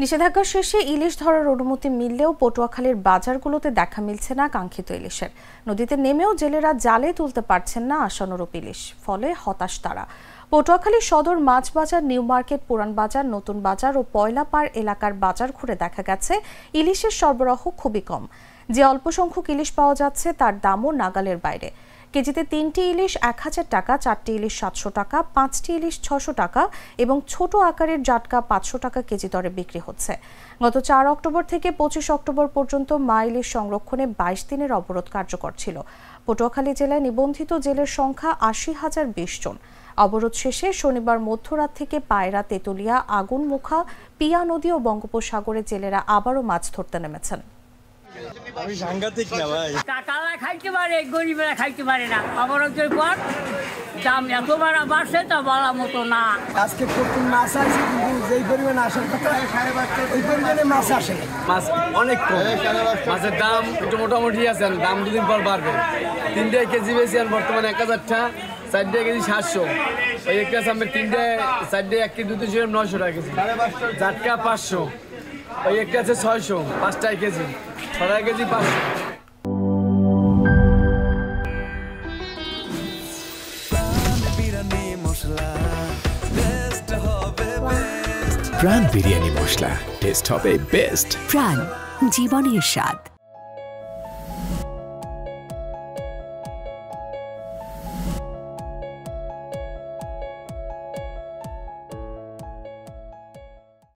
নিষেধাজ্ঞা শেষে ইলিশ ধরার অনুমতি মিললেও পটুয়াখালীর বাজারগুলোতে দেখা মিলছে না কাঙ্ক্ষিত ইলিশের। নদীতে নেমেও জেলেরা জালে তুলতে পারছেন না আশানুরূপ ইলিশ, ফলে হতাশ তারা। পটুয়াখালী সদর মাছ বাজার, নিউ মার্কেট, পুরান বাজার, নতুন বাজার ও পয়লাপাড় এলাকার বাজার ঘুরে দেখা গেছে ইলিশের সরবরাহ খুবই কম। যে অল্প সংখ্যক ইলিশ পাওয়া যাচ্ছে তার দামও নাগালের বাইরে। কেজিতে 3টি ইলিশ 1000 টাকা, 4টি ইলিশ 700 টাকা, 5টি ইলিশ 600 টাকা এবং ছোট আকারের জাটকা 500 টাকা কেজি দরে বিক্রি হচ্ছে। গত 4 অক্টোবর থেকে 25 অক্টোবর পর্যন্ত মা ইলিশ সংরক্ষণে 22 দিনের অবরোধ কার্যকর ছিল। পটুয়াখালী জেলায় নিবন্ধিত জেলের সংখ্যা 80,020 জন। অবরোধ শেষে শনিবার মধ্যরাত থেকে পায়রা, তেতুলিয়া, আগুনমুখা, পিয়া নদী ও বঙ্গোপসাগরে জেলেরা আবারও মাছ ধরতে নেমেছেন। টাকালা খাইতে পারে, গরিবেরা খাইতে পারে না। অবরোধের পর দাম এতবার বাড়ছে তা বলার মতো না। আজকে প্রচুর মাছ আছে, কিন্তু যেই পরিমাণে আসার কথা ওই পরিমাণে মাছ আসে। মাছ অনেক কম, মাছের দাম একটু মোটামুটি আছে, দাম দুদিন পর বাড়বে। 3 কেজি বেশি আর বর্তমানে 1000 টাকা, 4 কেজি 700। ওই একটা সামনে 4 1 কেজি 900 টাকা কেজি, জাটকা 500, ওই একটা আছে 600, 5 কেজি 6 কেজি 500। প্রাণ বিরিয়ানি মশলা, টেস্ট হবে বেস্ট। প্রাণ, জীবনের স্বাদ।